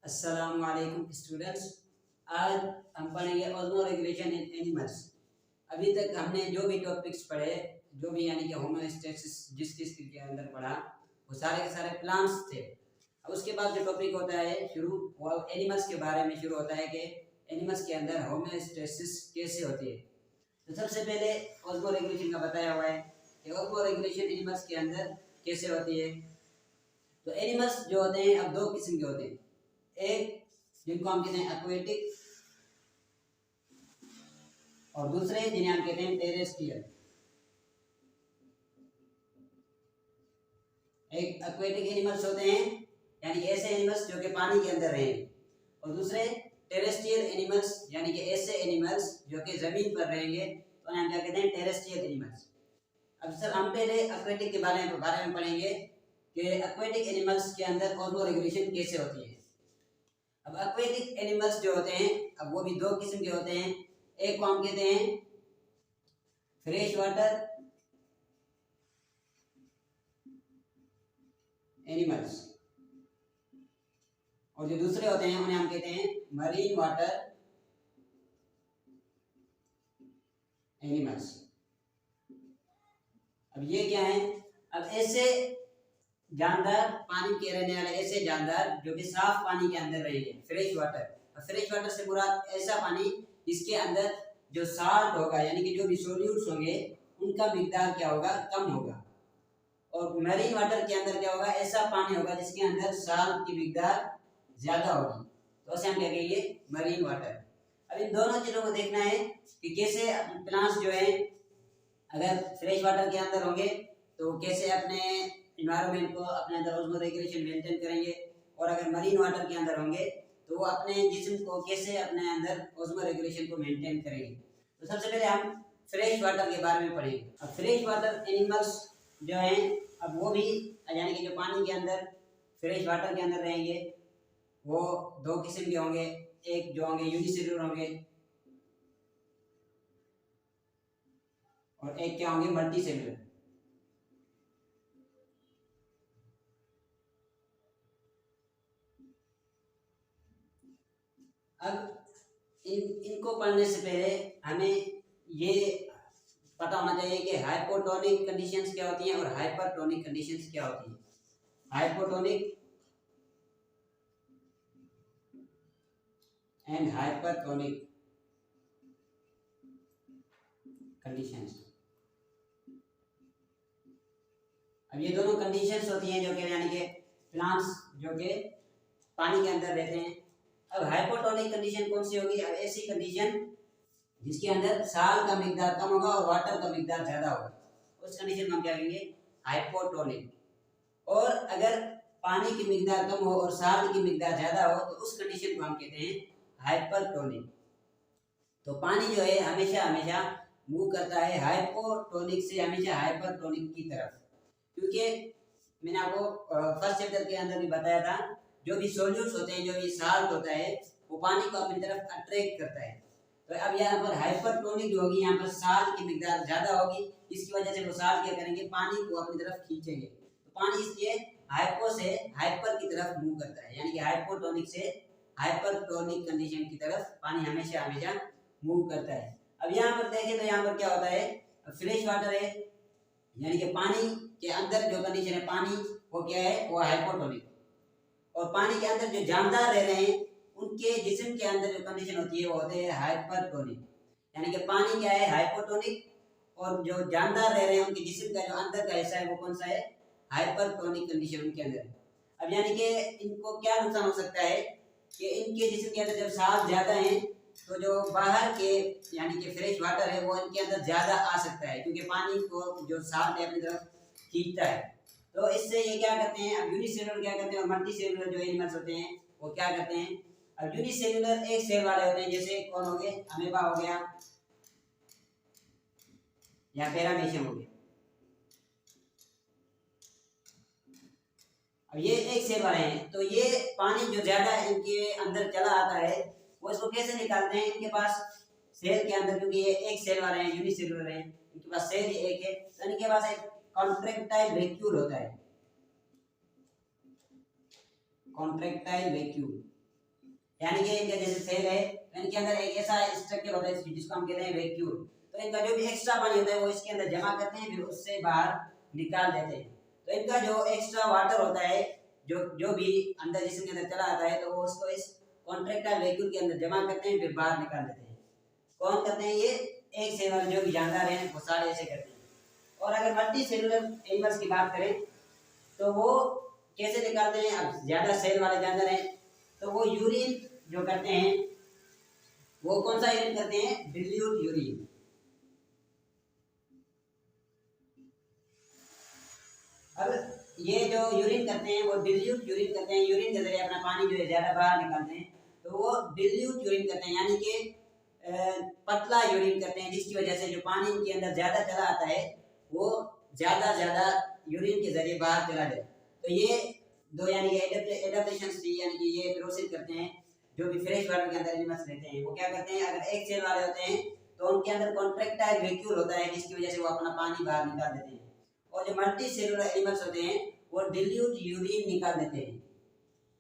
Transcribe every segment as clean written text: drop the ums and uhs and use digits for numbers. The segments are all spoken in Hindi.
अस्सलाम वालेकुम स्टूडेंट्स। आज हम पढ़ेंगे ऑस्मो रेगुलेशन इन एनिमल्स। अभी तक हमने जो भी टॉपिक्स पढ़े, जो भी यानी कि होमोस्टेसिस जिस चीज़ के अंदर पढ़ा, वो सारे के सारे प्लांट्स थे। अब उसके बाद जो टॉपिक होता है शुरू, वो एनिमल्स के बारे में शुरू होता है कि एनिमल्स के अंदर होमोस्टेसिस कैसे होती है। तो सबसे पहले ऑस्मो रेगुलेशन का बताया हुआ है कि ऑस्मो रेगुलेशन एनिमल्स के अंदर कैसे होती है। तो एनिमल्स जो होते हैं, अब दो किस्म के होते हैं। एक जिनको हम कहते हैं एक्वेटिक, और दूसरे जिन्हें हम कहते हैं टेरेस्ट्रियल। एक एक्वेटिक एनिमल्स होते हैं यानी ऐसे एनिमल्स जो कि पानी के अंदर रहेंगे, और दूसरे टेरेस्ट्रियल एनिमल्स यानी कि ऐसे एनिमल्स जो कि जमीन पर रहेंगे, तो हम क्या कहते हैं टेरेस्ट्रियल एनिमल्स। अब सर हम पहले एक्वेटिक के बारे में पढ़ेंगे कि एक्वेटिक एनिमल्स के अंदर ऑस्मो रेगुलेशन कैसे होती है। अब एक्वेटिक एनिमल्स जो होते हैं, अब वो भी दो किस्म के होते हैं। एक को हम कहते हैं फ्रेश वाटर एनिमल्स, और जो दूसरे होते हैं उन्हें हम कहते हैं मरीन वाटर एनिमल्स। अब ये क्या है? अब ऐसे जानदार, पानी के रहने वाले ऐसे जानदार जो कि साफ पानी के अंदर रहेंगे, फ्रेश वाटर। फ्रेश वाटर से मुराद ऐसा पानी जिसके अंदर जो साल्ट होगा यानी कि जो भी सोल्यूट्स होंगे उनका मिकदार क्या होगा, कम होगा। और मरीन वाटर के अंदर क्या होगा, ऐसा पानी होगा जिसके अंदर साल्ट की मिकदार ज्यादा होगी, तो उसे हम क्या कहेंगे, मरीन वाटर। अब इन दोनों चीजों को देखना है कि कैसे प्लांट्स जो है अगर फ्रेश वाटर के अंदर होंगे तो कैसे अपने इन्वायरमेंट को, अपने अंदर ऑस्मो रेगुलेशन मेंटेन करेंगे, और अगर मरीन वाटर के अंदर होंगे तो वो अपने जिस्म को कैसे अपने अंदर ऑस्मो रेगुलेशन को मेंटेन करेंगे। तो सबसे पहले हम फ्रेश वाटर के बारे में पढ़ेंगे। अब फ्रेश वाटर एनिमल्स जो हैं, अब वो भी यानी कि जो पानी के अंदर फ्रेश वाटर के अंदर रहेंगे, वो दो किस्म के होंगे। एक जो होंगे यूनिसेलुलर होंगे, और एक क्या होंगे, मल्टी सेलुलर। अब इनको पढ़ने से पहले हमें ये पता होना चाहिए कि हाइपोटोनिक कंडीशंस क्या होती हैं और हाइपरटोनिक कंडीशंस क्या होती हैं। Hypotonic and hypertonic conditions. अब ये दोनों कंडीशंस होती हैं जो कि यानी कि प्लांट्स जो कि पानी के अंदर रहते हैं। अब हाइपोटोनिक कंडीशन कौन सी होगी? अब ऐसी कंडीशन जिसके अंदर साल का मिकदार कम होगा और वाटर का मिकदार ज्यादा होगा, उस कंडीशन में हम क्या कहेंगे, हाइपोटोनिक। और अगर पानी की मिकदार कम हो और साल की मिकदार ज्यादा हो तो उस कंडीशन को हम कहते हैं हाइपरटोनिक। तो पानी जो है हमेशा हमेशा मूव करता है हाइपोटोनिक से हमेशा हाइपरटोनिक की तरफ, क्योंकि मैंने आपको फर्स्ट चैप्टर के अंदर भी बताया था, जो भी सॉल्यूट्स होते हैं, जो भी साल्ट होता है, वो पानी को अपनी तरफ अट्रैक्ट करता है। तो अब यहाँ पर हाइपरटोनिक जो होगी, यहाँ पर साल्ट की मिकदार ज्यादा होगी, इसकी वजह से वो साल्ट क्या करेंगे, पानी को अपनी तरफ खींचेंगे। तो पानी इसलिए हाइपो से हाइपर की तरफ मूव करता है, यानी कि हाइपोटोनिक से हाइपरटोनिक कंडीशन की तरफ पानी हमेशा हमेशा मूव करता है। अब यहाँ पर देखें तो यहाँ पर क्या होता है, फ्रेश वाटर है यानी कि पानी के अंदर जो कंडीशन है, पानी वो क्या है, वो हाइपोटोनिक। और पानी के अंदर जो जानदार रह रहे हैं उनके जिस्म के अंदर जो कंडीशन होती है वो होते हैं हाइपरटोनिक। यानी कि पानी क्या है, हाइपोटोनिक, और जो जानदार रह रहे हैं उनके जिस्म का जो अंदर का हिस्सा है वो कौन सा है, हाइपरटोनिक कंडीशन उनके अंदर है। अब यानी कि इनको क्या नुकसान हो सकता है कि इनके जिस्म के अंदर जब साल ज्यादा है तो जो बाहर के यानी कि फ्रेश वाटर है वो इनके अंदर ज्यादा आ सकता है, क्योंकि पानी को जो साल्ट है अपनी तरफ खींचता है। तो इससे ये क्या करते हैं, अब यूनिसेलुलर क्या करते हैं और मल्टी सेलुलर जो एनिमल्स होते हैं वो क्या करते हैं। अब यूनिसेलुलर एक सेल वाले होते हैं, जैसे कौन हो गए, अमीबा हो गया या पैरामीशियम हो गया। अब ये एक सेल वाले हैं, तो ये पानी जो ज्यादा इनके अंदर चला आता है वो इसको कैसे निकालते हैं, इनके पास सेल के अंदर, क्योंकि ये एक सेल वाले हैं, यूनिसेलुलर हैं, इनके पास सेल एक है, तो इनके पास एक कॉन्ट्रैक्टाइल वैक्यूल होता है, कॉन्ट्रैक्टाइल वैक्यूल। यानी कि इनका जैसे सेल है, इनके अंदर एक ऐसा स्ट्रक्चर होता है जिसको हम कहते हैं वैक्यूल। तो इनका जो भी एक्स्ट्रा पानी होता है वो इसके अंदर जमा करते हैं, फिर उससे बाहर निकाल देते हैं। तो इनका जो एक्स्ट्रा वाटर होता है जो भी अंदर जिसम के अंदर चला आता है, तो वो उसको इस कॉन्ट्रैक्टाइल वैक्यूल के अंदर जमा करते हैं, फिर बाहर निकाल देते हैं। कौन करते हैं ये? एक सेल जो भी जानदार हैं वो सारे ऐसे करते हैं। और अगर मल्टी सेलुलर एनिमल्स की बात करें तो वो कैसे निकालते हैं? अब ज्यादा सेल वाले जानवर हैं तो वो यूरिन जो करते हैं, वो कौन सा यूरिन करते हैं? Dilute urine. अब ये जो यूरिन करते हैं वो डिल्यूट यूरिन करते हैं, यूरिन के जरिए अपना पानी जो है ज्यादा बाहर निकालते हैं, तो वो डिल्यूट यूरिन करते हैं, यानी कि पतला यूरिन करते हैं, जिसकी वजह से जो पानी इनके अंदर ज्यादा चला आता है वो ज्यादा यूरिन के जरिए बाहर चला जाए। तो ये दो यानी कि एडाप्टेशन यानी कि ये प्रोसेस करते हैं। जो भी फ्रेश वाटर के अंदर एनिमल्स रहते हैं वो क्या करते हैं? अगर एक सेल वाले होते हैं तो उनके अंदर कॉन्ट्रैक्टाइल वैक्यूल होता है, जिसकी वजह से वो अपना पानी बाहर निकाल देते हैं। और जो मल्टी सेलुलर एनिमल्स होते हैं वो डिल्यूट यूरिन निकाल देते हैं।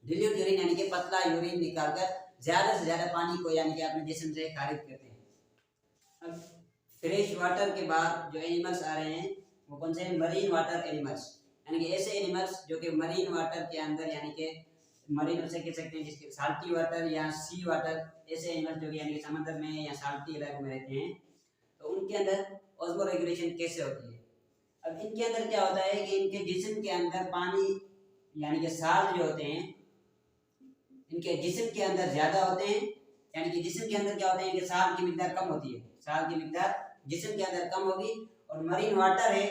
डिल्यूट यूरिन यानी कि पतला यूरिन निकालकर ज्यादा से ज्यादा पानी को यानी कि अपने जिस्म से खारिज करते हैं। अब फ्रेश वाटर के बाद जो एनिमल्स आ रहे हैं वो कौन से? मरीन वाटर एनिमल्स, यानी कि ऐसे एनिमल्स जो कि मरीन वाटर के अंदर यानी कि मरीन उसे कह सकते हैं जिसके साल्टी वाटर या सी वाटर, ऐसे एनिमल्स जो कि यानी कि समुद्र में या साल्टी इलाके में रहते हैं, तो उनके अंदर ऑस्मो रेगुलेशन कैसे होती है? अब इनके अंदर क्या होता है कि इनके जिस्म के अंदर पानी यानी कि साल जो होते हैं इनके जिस्म के अंदर ज्यादा होते हैं, यानी कि जिस्म के अंदर क्या होते हैं कि साल की मिकदार कम होती है, साल की मिकदार जिस्म के अंदर कम होगी। और मरीन वाटर है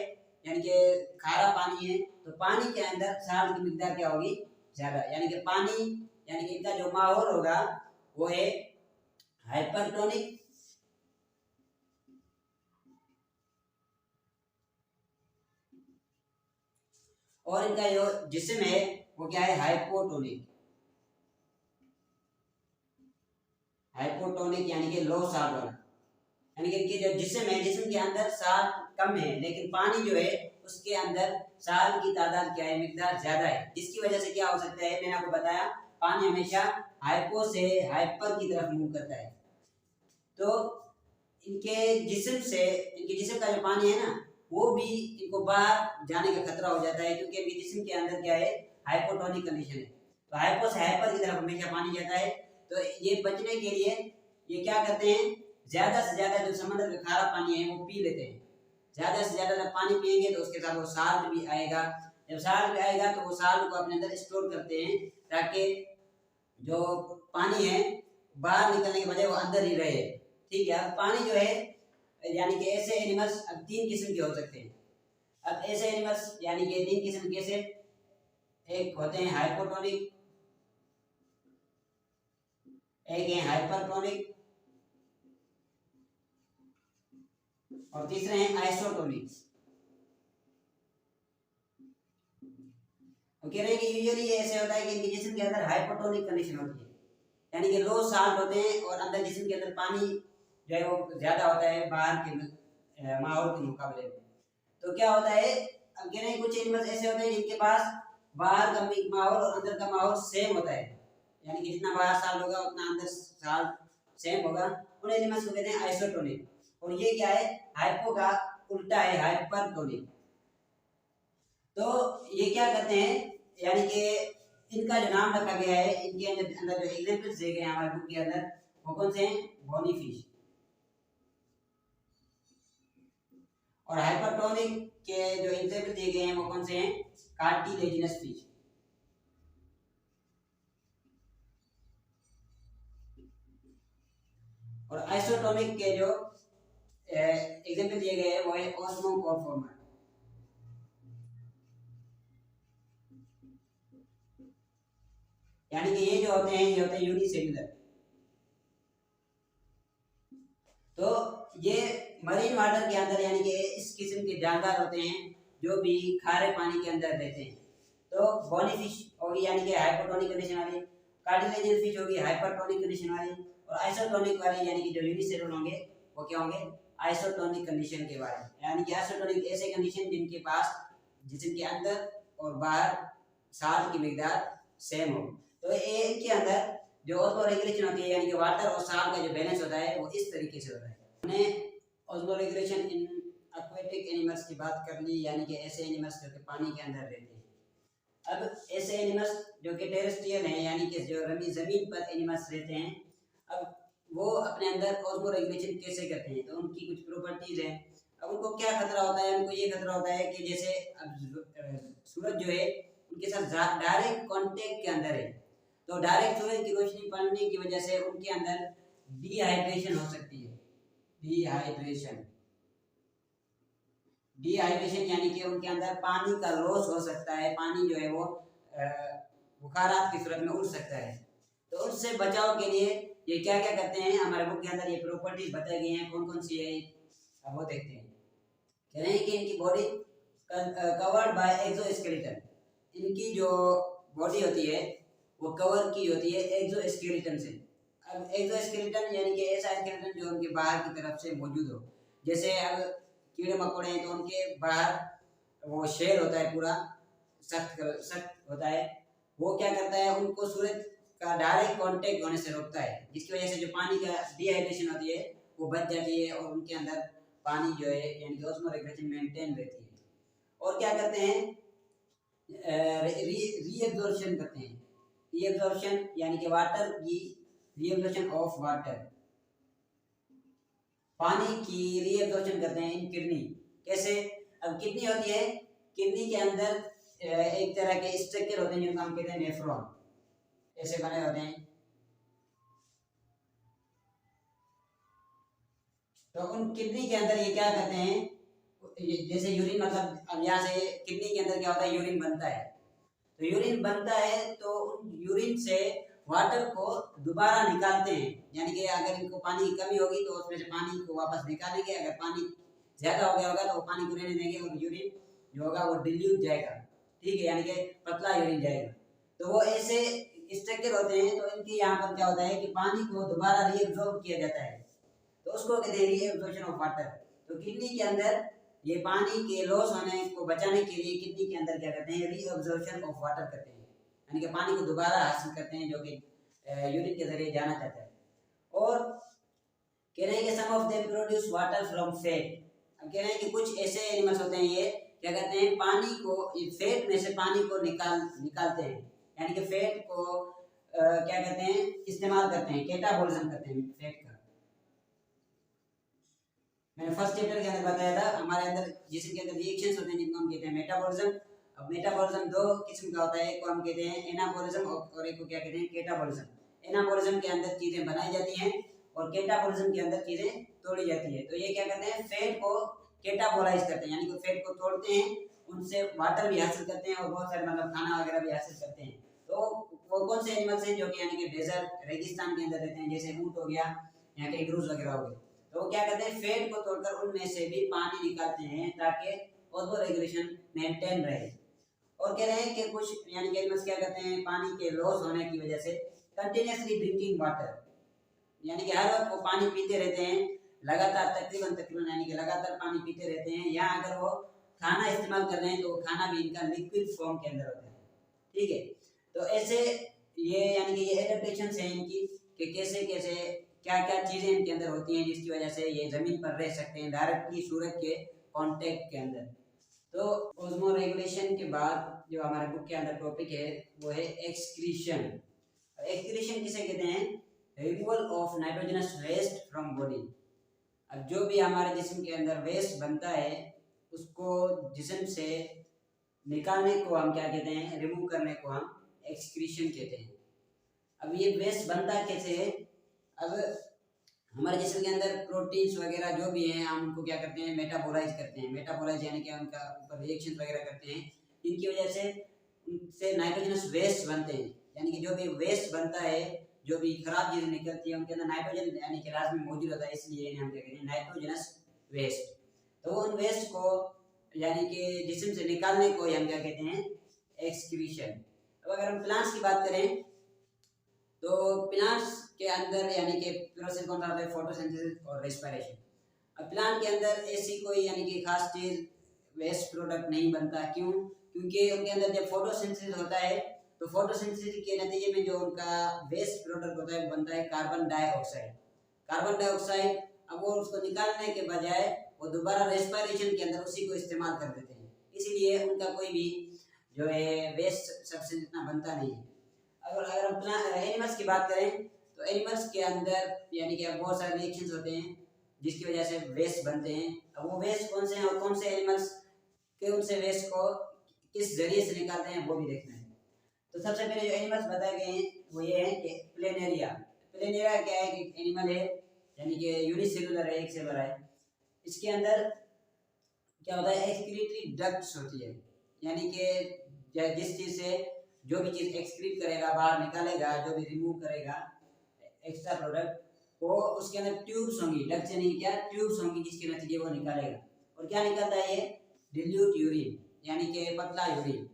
यानी कि खारा पानी है, तो पानी के अंदर साल की मिकदार क्या होगी? ज्यादा। यानी कि पानी यानी कि इनका जो माहौल होगा वो है हाइपरटोनिक और इनका जो जिस्म है वो क्या है? हाइपोटोनिक। हाइपोटोनिक यानी कि लो साल्ट वाला, यानी कि इनके जो जिस्म है, जिस्म के अंदर साल्ट कम है लेकिन पानी जो है उसके अंदर साल की तादाद क्या है? मिकदार ज्यादा है, जिसकी वजह से क्या हो सकता है? मैंने आपको बताया पानी हमेशा हाइपो से हाइपर की तरफ मूव करता है। तो इनके जिस्म से, इनके जिस्म का जो पानी है ना, वो भी इनको बाहर जाने का खतरा हो जाता है, क्योंकि इनके जिस्म के अंदर क्या है? हाइपोटोनिक कंडीशन है। तो हाइपो से हाइपर की तरफ हमेशा पानी जाता है। तो ये बचने के लिए ये क्या करते हैं? ज्यादा से ज्यादा जो समुद्र का खारा पानी है वो पी लेते हैं। ज्यादा से ज्यादा जब पानी पिएंगे तो उसके साथ वो साल्ट भी आएगा। जब साल्ट भी आएगा तो वो साल्ट को अपने अंदर स्टोर करते हैं, ताकि जो पानी है बाहर निकलने के बजाय वो अंदर ही रहे। ठीक है। अब पानी जो है यानी कि ऐसे एनिमल्स अब 3 किस्म के हो सकते हैं। अब ऐसे एनिमल्स यानी कि 3 किस्म कैसे? एक होते हैं हाइपोटोनिक, एक है हाइपरटोनिक और तीसरे हैं आइसोटोनिक। वो कह रहे हैं कि यूजुअली ऐसे होता है कि इनके जिस्म के अंदर हाइपोटोनिक कंडीशन होती है, यानी कि लो साल्ट होते हैं और अंदर जिस्म के अंदर पानी जो है वो ज्यादा होता है बाहर के माहौल के मुकाबले में। तो क्या होता है? अब कह रहे हैं कुछ एनिमल्स ऐसे होते हैं जिनके पास बाहर का माहौल और अंदर का माहौल सेम होता है, यानी कि जितना बाहर साल्ट होगा उतना अंदर साल्ट सेम होगा। उन एनिमल्स को कहते हैं आइसोटोनिक। और ये क्या है? हाइपो का उल्टा है, हाइपरटोनिक। तो ये क्या करते हैं? यानी कि इनका जो नाम रखा गया है, इनके अंदर जो एग्जांपल्स दिए गए हैं हमारे बुक के अंदर, वो कौन से हैं? Bony fish. और हाइपरटोनिक के जो एग्जांपल दिए गए हैं वो कौन से हैं? Cartilaginous fish. और आइसोटोनिक के जो एग्जांपल दिए गए हैं वो है ओस्मोकॉर्फोर्मा। यानी कि ये जो होते हैं ये होते हैं यूनिसेलुलर। तो ये मरीन वाटर के अंदर यानी कि इस किस्म के जानवर होते हैं जो भी खारे पानी के अंदर रहते हैं। तो बोनी फिश होगी यानी कि हाइपोटोनिक कंडीशन वाली, कार्टिलेजिनस फिश होगी हाइपरटोनिक कंडीशन वाली, और आइसोटोनिक वाली यानी कि जो यूनिसेलुलर होंगे वो क्या होंगे? आइसोटोनिक कंडीशन के बारे में। यानी कि आइसोटोनिक ऐसे कंडीशन जिनके पास जिसम के अंदर और बाहर साल्ट की मिकदार सेम हो। तो ये इनके अंदर जो ऑस्मो रेगुलेशन होती है यानी कि वाटर और सॉल्ट का जो बैलेंस होता है वो इस तरीके से होता है। हमने osmo regulation in aquatic animals की बात कर ली, यानी कि ऐसे एनिमल्स जो कि पानी के अंदर रहते हैं। अब ऐसे एनिमल्स जो कि टेरेस्ट्रियल हैं यानी कि जो जमीन पर एनिमल्स रहते हैं, अब वो अपने अंदर ऑस्मो रेगुलेशन कैसे करते हैं, तो उनकी कुछ प्रॉपर्टीज हैं। अब उनको क्या खतरा होता है, उनको ये खतरा होता है कि जैसे अब सूरज जो है उनके साथ डायरेक्ट कांटेक्ट के अंदर है, तो डायरेक्ट सूरज की रोशनी पड़ने की वजह से उनके अंदर डिहाइड्रेशन हो सकती है। डिहाइड्रेशन यानी कि उनके अंदर पानी का लॉस हो सकता है, पानी जो है वो बुखारात की सूरत में उड़ सकता है। तो उससे बचाव के लिए ये क्या क्या करते हैं, हमारे बुक के अंदर ये प्रॉपर्टीज बताई गई हैं, कौन कौन सी है अब वो देखते हैं। कह रहे हैं कि इनकी बॉडी कवर्ड बाय एक्सोस्केलेटन, इनकी जो बॉडी होती है वो कवर की होती है एक्सोस्केलेटन से। अब एक्सोस्केलेटन यानी कि ऐसा स्केलेटन जो उनके बाहर की तरफ से मौजूद हो, जैसे अब कीड़े मकोड़े हैं तो उनके बाहर वो शेल होता है, पूरा सख्त होता है, वो क्या करता है उनको सूरज का डायरेक्ट कांटेक्ट होने से रोकता है, जिसकी वजह से जो पानी का डिहाइड्रेशन होती है वो बच जाती है और उनके अंदर पानी जो है यानी कि ऑस्मो रेगुलेशन मेंटेन रहती है। और क्या करते हैं, रीएब्जॉर्प्शन करते हैं। रीएब्जॉर्प्शन यानी कि वाटर की रीएब्जॉर्प्शन ऑफ वाटर, पानी की रीएब्जॉर्प्शन करते हैं इन किडनी। कैसे, अब किडनी होती है, किडनी के अंदर एक तरह के स्ट्रक्चर होते हैं जिनको हम कहते हैं नेफ्रॉन, ऐसे बने होते हैं। तो उन किडनी के अंदर ये क्या करते हैं, जैसे यूरिन, मतलब अब यहाँ से किडनी के अंदर क्या होता है, यूरिन बनता है। तो यूरिन बनता है तो उन यूरिन से वाटर को दोबारा निकालते हैं, यानी कि अगर इनको पानी की कमी होगी तो उसमें से पानी को वापस निकालेंगे, अगर पानी ज्यादा हो गया होगा तो वो पानी को रहने देंगे और यूरिन जो होगा वो डिल्यूट जाएगा, ठीक है, यानी कि पतला यूरिन जाएगा। तो वो ऐसे स्ट्रक्चर होते हैं। तो इनके यहाँ पर क्या होता है कि पानी को दोबारा रीअब्सॉर्ब किया जाता है, तो उसको कहते हैं रीअब्सॉर्प्शन ऑफ वाटर। तो किडनी के अंदर ये पानी के लॉस होने को बचाने के लिए किडनी के अंदर क्या करते हैं, रीअब्सॉर्प्शन ऑफ वाटर करते हैं, यानी कि पानी को दोबारा हासिल करते हैं जो कि यूरिन के जरिए जाना चाहता है। और कह रहे हैं कि some of them produce water from fat. अब कह रहे हैं कि कुछ ऐसे एनिमल्स होते हैं, ये क्या करते हैं, पानी को फैट में से पानी को निकालते हैं, यानी कि फैट को क्या करते हैं, इस्तेमाल करते हैं, कैटाबॉलिज्म करते हैं फैट का। मैंने फर्स्ट चैप्टर के अंदर बताया था, हमारे अंदर जिसके अंदर रिएक्शंस होते हैं जिनको हम कहते हैं मेटाबॉलिज्म। अब मेटाबॉलिज्म दो किस्म का होता है, एक को हम कहते हैं एनाबॉलिज्म और एक को क्या कहते हैं, कैटाबॉलिज्म। एनाबॉलिज्म के अंदर चीजें बनाई जाती हैं और कैटाबॉलिज्म के अंदर चीजें तोड़ी जाती है। तो ये क्या करते हैं, फैट को कैटाबोलाइज करते हैं, यानी कि फैट को तोड़ते हैं, उनसे वाटर भी हासिल करते हैं और बहुत सारे मतलब खाना वगैरह भी हासिल करते हैं। तो वो कौन से एनिमल्स हैं जो कि यानी कि डेजर्ट रेगिस्तान के अंदर रहते हैं, जैसे ऊंट हो गया या कैंगरूज वगैरह हो गए। तो वो क्या करते हैं, फैट को तोड़कर उनमें से भी पानी निकालते हैं ताकि ऑस्मो रेगुलेशन मेंटेन रहे। और कह रहे हैं कि कुछ यानी कि एनिमल्स क्या करते हैं, पानी के लॉस होने की वजह से कंटिन्यूअसली ड्रिंकिंग वाटर, यानी कि हर वक्त वो पानी पीते रहते हैं, लगातार तकरीबन यानी कि लगातार पानी पीते रहते हैं। या अगर वो खाना इस्तेमाल कर रहे हैं तो खाना भी इनका लिक्विड फॉर्म के अंदर होता है, ठीक है। तो ऐसे ये यानी कि ये एडेप्टेशंस हैं इनकी कि कैसे कैसे क्या क्या चीजें इनके अंदर होती हैं जिसकी वजह से ये जमीन पर रह सकते हैं डायरेक्टली सूरज के कांटेक्ट के अंदर। तो ऑस्मो रेगुलेशन के बाद जो हमारे बुक के अंदर टॉपिक है वो है एक्सक्रीशन। एक्सक्रीशन किसे कहते हैं, removal of nitrogenous waste from body. अब जो भी हमारे जिस्म के अंदर वेस्ट बनता है उसको जिस्म से निकालने को हम क्या कहते हैं, रिमूव करने को हम एक्सक्रीशन कहते हैं। अब ये वेस्ट बनता कैसे है, अब हमारे जिस्म के अंदर प्रोटीन्स वगैरह जो भी हैं हम उनको क्या करते हैं, मेटाबोलाइज करते हैं। मेटाबोलाइज यानी कि उनका ऊपर रिएक्शन वगैरह करते हैं, इनकी वजह से उनसे नाइट्रोजनस वेस्ट बनते हैं, यानी कि जो भी वेस्ट बनता है, जो भी खराब चीजें निकलती है उनके अंदर नाइट्रोजन यानी कि लाजमी मौजूद होता है, इसलिए हम क्या कहते हैं नाइट्रोजनस वेस्ट। तो उन वेस्ट को यानी कि जिस्म से निकालने को हम क्या कहते हैं, एक्सक्रीशन। अब अगर हम प्लांट्स की बात करें तो प्लांट्स के अंदर यानी कि प्रोसेस कौन सा होता है, फोटोसिंथेसिस और रेस्पिरेशन। अब प्लांट के अंदर ऐसी कोई यानी कि खास चीज वेस्ट प्रोडक्ट नहीं बनता, क्यों, क्योंकि उनके अंदर जब फोटोसिंथेसिस होता है तो फोटोसिंथेसिस के नतीजे में जो उनका वेस्ट प्रोडक्ट होता है वो बनता है कार्बन डाइऑक्साइड। कार्बन डाइऑक्साइड अब वो उसको निकालने के बजाय वो दोबारा रेस्पिरेशन के अंदर उसी को इस्तेमाल कर देते हैं, इसीलिए उनका कोई भी जो है वेस्ट सब्सटेंस इतना बनता नहीं है। अगर अपना एनिमल्स की बात करें तो एनिमल्स के अंदर यानी कि बहुत सारे रिएक्शंस होते हैं जिसकी वजह से वेस्ट बनते हैं। अब वो वेस्ट कौन से हैं और कौन से एनिमल्स के उनसे वेस्ट को किस जरिए से निकालते हैं वो भी देखना है। तो सबसे पहले जो एनिमल्स बताए गए हैं वो ये है कि प्लेनेरिया। प्लेनेरिया क्या है कि एनिमल है यानी कि यूनिसेलुलर है, एक सेलुलर है। इसके अंदर क्या होता है एक्सक्रीटरी डक्ट्स होती है, यानी कि जिस चीज से जो भी चीज एक्सक्रीट करेगा बाहर निकालेगा, जो भी रिमूव करेगा एक्स्ट्रा प्रोडक्ट वो उसके अंदर ट्यूब्स होंगी, डक्ट्स यानी क्या ट्यूब्स होंगी जिसके नतीजे वो निकालेगा। और क्या निकलता है ये डिल्यूट यूरिन यानी कि पतला यूरिन।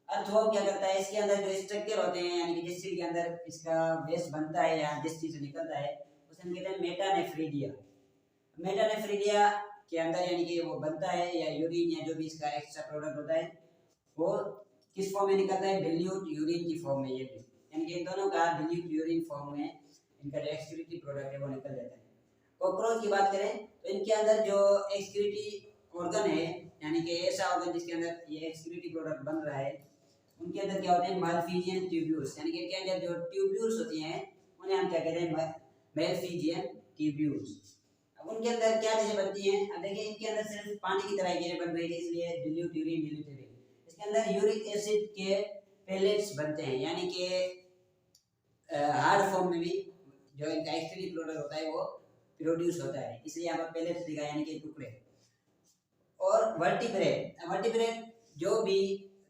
अर्थ वो क्या करता है इसके अंदर जो स्ट्रक्चर होते हैं यानी कि जिस चीज के अंदर इसका वेस्ट बनता है या जिस चीज से निकलता है उसे हम कहते हैं मेटानेफ्रीडिया। मेटानेफ्रीडिया के अंदर यानी कि वो बनता है या यूरिन या जो भी इसका एक्स्ट्रा प्रोडक्ट होता है वो किस फॉर्म में निकलता है डिल्यूट यूरिन की फॉर्म में, ये भी यानी कि दोनों का डिल्यूट यूरिन फॉर्म में इनका जो एक्सक्रीटरी प्रोडक्ट है वो निकल जाता है। कॉकरोच की बात करें तो इनके अंदर जो एक्सक्रीटरी ऑर्गन है यानी कि ऐसा ऑर्गन जिसके अंदर ये एक्सक्रीटरी प्रोडक्ट बन रहा है उनके अंदर क्या होते हैं मालफिजियन ट्यूब्यूल्स, यानी कि इनके अंदर जो ट्यूब्यूल्स होती हैं उन्हें हम क्या कहते हैं मेलफिजियन ट्यूब्यूल्स। अब उनके अंदर क्या चीजें बनती हैं, अब देखिए इनके अंदर सिर्फ पानी की तरह चीजें बन रही है इसलिए डिल्यूट यूरिन डिल्यूट यूरिन। इसके अंदर यूरिक एसिड के पेलेट्स बनते हैं यानी कि हार्ड फॉर्म में भी जो इनका एक्सक्रीटरी प्रोडक्ट होता है वो प्रोड्यूस होता है, इसलिए यहाँ पर पेलेट्स दिखा यानी कि टुकड़े। और वर्टिब्रेट जो भी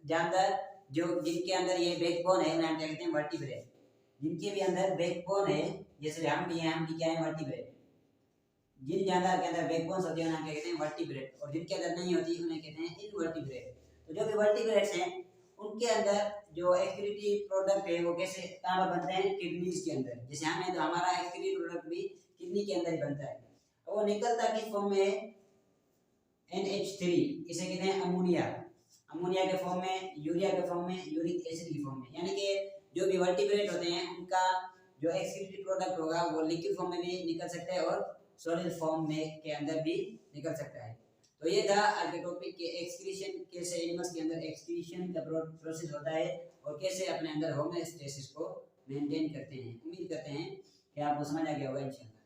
जानवर जो जिनके अंदर ये बैकबोन है उन्हें हम क्या कहते हैं वर्टिब्रेट। जिनके भी अंदर बैकबोन है जैसे हम भी हैं, हम भी क्या है वर्टिब्रेट। जिन जानवर के अंदर बैकबोन्स होती है उन्हें क्या कहते हैं वर्टिब्रेट और जिनके अंदर नहीं होती उन्हें कहते हैं इनवर्टिब्रेट। तो जो भी वर्टिब्रेट्स हैं उनके अंदर जो एक्सक्रीटरी प्रोडक्ट है वो कैसे कहाँ पर बनते हैं किडनीज के अंदर। जैसे हम है तो हमारा एक्सक्रीटरी प्रोडक्ट भी किडनी के अंदर ही बनता है। वो निकलता किस फॉर्म में NH3, इसे कहते हैं अमोनिया। अमोनिया के फॉर्म में, यूरिया के फॉर्म में, यूरिक एसिड की फॉर्म में, यानी कि जो भी वर्टिब्रेट होते हैं उनका जो एक्सक्रीटरी प्रोडक्ट होगा वो लिक्विड फॉर्म में भी निकल सकता है और सॉलिड फॉर्म में के अंदर भी निकल सकता है। तो ये था आज के टॉपिक के एक्सक्रीशन, कैसे एनिमल्स के अंदर एक्सक्रीशन का प्रोसेस होता है और कैसे अपने अंदर होमोस्टेसिस को मेंटेन करते हैं। उम्मीद करते हैं कि आपको समझ आ गया होगा इंशाल्लाह।